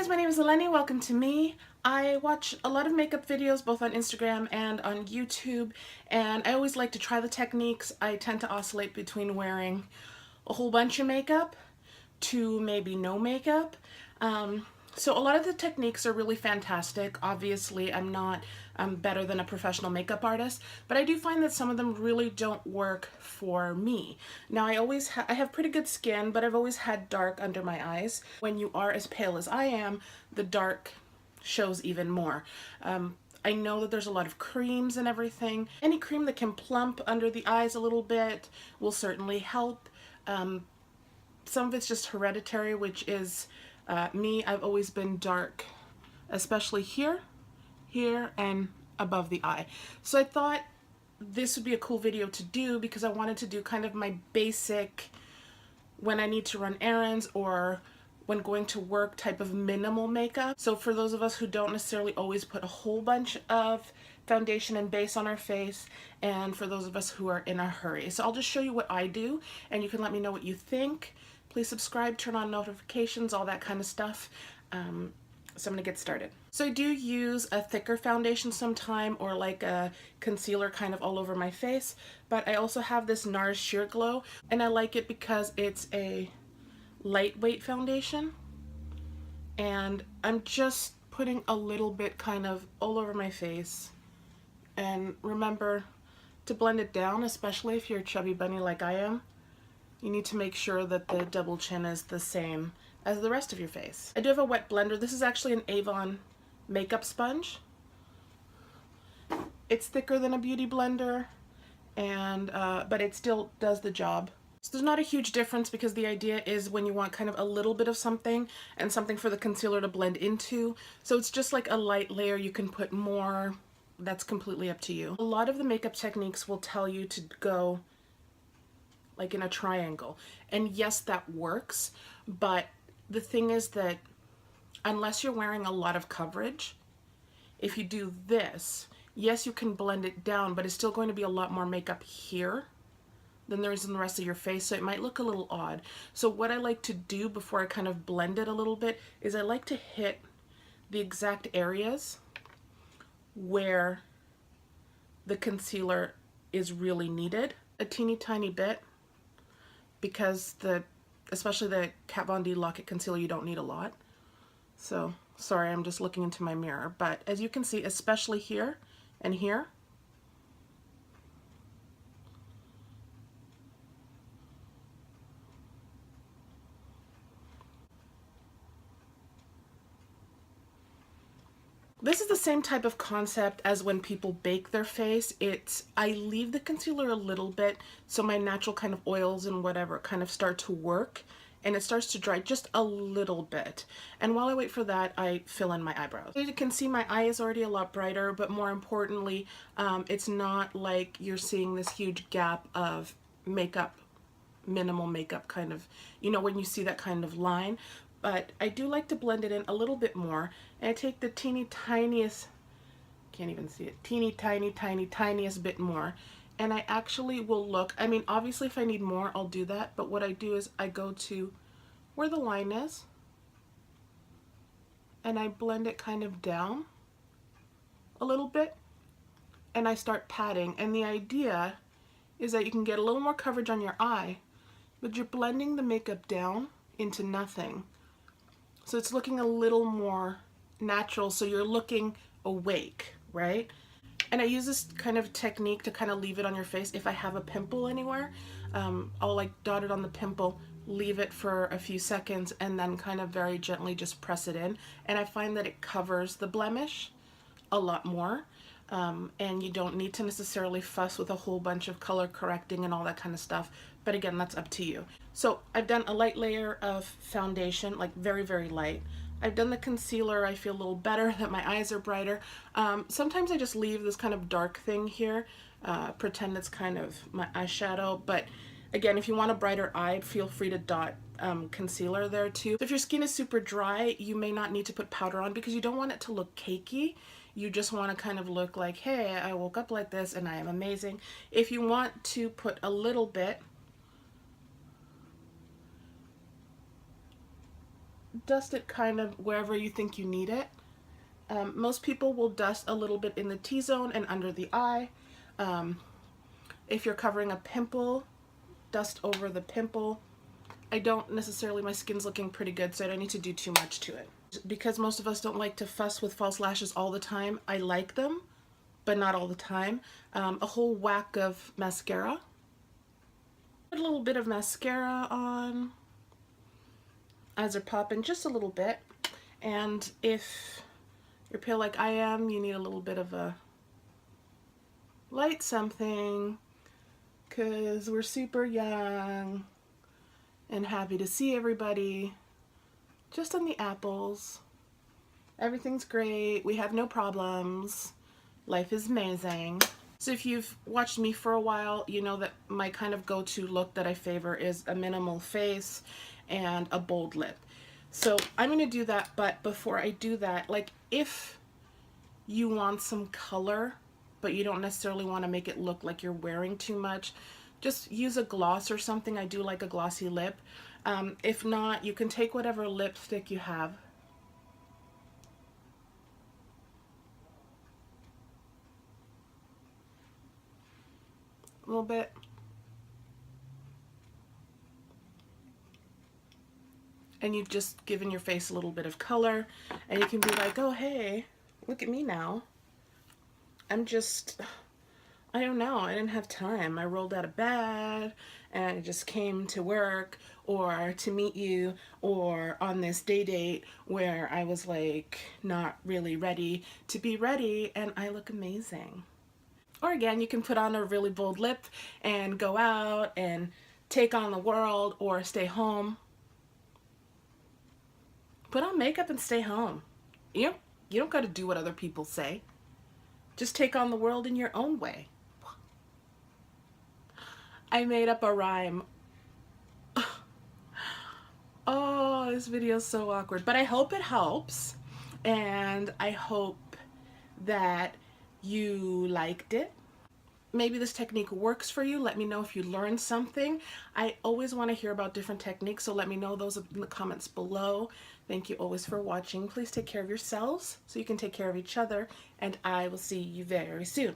guys, my name is Eleni. Welcome to me. I watch a lot of makeup videos both on Instagram and on YouTube, and I always like to try the techniques. I tend to oscillate between wearing a whole bunch of makeup to maybe no makeup. So a lot of the techniques are really fantastic. Obviously, I'm not better than a professional makeup artist, but I do find that some of them really don't work for me. Now, I have pretty good skin, but I've always had dark under my eyes. When you are as pale as I am, the dark shows even more. I know that there's a lot of creams and everything. Any cream that can plump under the eyes a little bit will certainly help. Some of it's just hereditary, which is me. I've always been dark, especially here, and above the eye. So I thought this would be a cool video to do because I wanted to do kind of my basic, when I need to run errands or when going to work, type of minimal makeup. So for those of us who don't necessarily always put a whole bunch of foundation and base on our face, and for those of us who are in a hurry. So I'll just show you what I do, and you can let me know what you think. Please subscribe, turn on notifications, all that kind of stuff. So I'm gonna get started. So I do use a thicker foundation sometime, or like a concealer kind of all over my face, but I also have this NARS Sheer Glow, and I like it because it's a lightweight foundation, and I'm just putting a little bit kind of all over my face. And remember to blend it down, especially if you're a chubby bunny like I am. You need to make sure that the double chin is the same as the rest of your face. I do have a wet blender. This is actually an Avon makeup sponge. It's thicker than a beauty blender, and but it still does the job. So there's not a huge difference, because the idea is when you want kind of a little bit of something and something for the concealer to blend into. So it's just like a light layer. You can put more. That's completely up to you. A lot of the makeup techniques will tell you to go like in a triangle. And yes, that works, but the thing is that unless you're wearing a lot of coverage, if you do this, yes, you can blend it down, but it's still going to be a lot more makeup here than there is in the rest of your face, so it might look a little odd. So what I like to do before I kind of blend it a little bit is I like to hit the exact areas where the concealer is really needed, a teeny tiny bit, because especially the Kat Von D Lock-It Concealer, you don't need a lot. So, sorry, I'm just looking into my mirror. But as you can see, especially here and here, this is the same type of concept as when people bake their face. I leave the concealer a little bit so my natural kind of oils and whatever kind of start to work, and it starts to dry just a little bit. And while I wait for that, I fill in my eyebrows. As you can see, my eye is already a lot brighter, but more importantly, it's not like you're seeing this huge gap of makeup, minimal makeup kind of, you know, when you see that kind of line. But I do like to blend it in a little bit more, and I take the teeny tiniest, can't even see it, teeny tiniest bit more, and I actually will look, I mean, obviously if I need more, I'll do that, but what I do is I go to where the line is, and I blend it kind of down a little bit, and I start patting, and the idea is that you can get a little more coverage on your eye, but you're blending the makeup down into nothing. So it's looking a little more natural, so you're looking awake, right? And I use this kind of technique to kind of leave it on your face. If I have a pimple anywhere, I'll like dot it on the pimple, leave it for a few seconds, and then kind of very gently just press it in. And I find that it covers the blemish a lot more. And you don't need to necessarily fuss with a whole bunch of color correcting and all that kind of stuff. But again, that's up to you. So I've done a light layer of foundation, like very, very light. I've done the concealer. I feel a little better that my eyes are brighter. Sometimes I just leave this kind of dark thing here, pretend it's kind of my eyeshadow. But again, if you want a brighter eye, feel free to dot concealer there too. If your skin is super dry, you may not need to put powder on because you don't want it to look cakey. You just want to kind of look like, hey, I woke up like this and I am amazing. If you want to put a little bit, dust it kind of wherever you think you need it. Most people will dust a little bit in the T-zone and under the eye. If you're covering a pimple, dust over the pimple. I don't necessarily, my skin's looking pretty good, so I don't need to do too much to it. Because most of us don't like to fuss with false lashes all the time, I like them, but not all the time. A whole whack of mascara. Put a little bit of mascara on. Eyes are popping just a little bit. And if you're pale like I am, you need a little bit of a light something, because we're super young and happy to see everybody. Just on the apples. Everything's great. We have no problems. Life is amazing. So if you've watched me for a while, you know that my kind of go-to look that I favor is a minimal face and a bold lip. So I'm going to do that, but before I do that, like if you want some color, but you don't necessarily want to make it look like you're wearing too much, just use a gloss or something. I do like a glossy lip. If not, you can take whatever lipstick you have. A little bit. And you've just given your face a little bit of color, and you can be like, oh hey, look at me now. I don't know, I didn't have time. I rolled out of bed and I just came to work or to meet you or on this date where I was like not really ready to be ready, and I look amazing. Or again, you can put on a really bold lip and go out and take on the world, or stay home. Put on makeup and stay home. You don't got to do what other people say. Just take on the world in your own way. I made up a rhyme. Oh, this video is so awkward. But I hope it helps. And I hope that you liked it. Maybe this technique works for you. Let me know if you learned something. I always want to hear about different techniques, so let me know those in the comments below. Thank you always for watching. Please take care of yourselves so you can take care of each other, and I will see you very soon.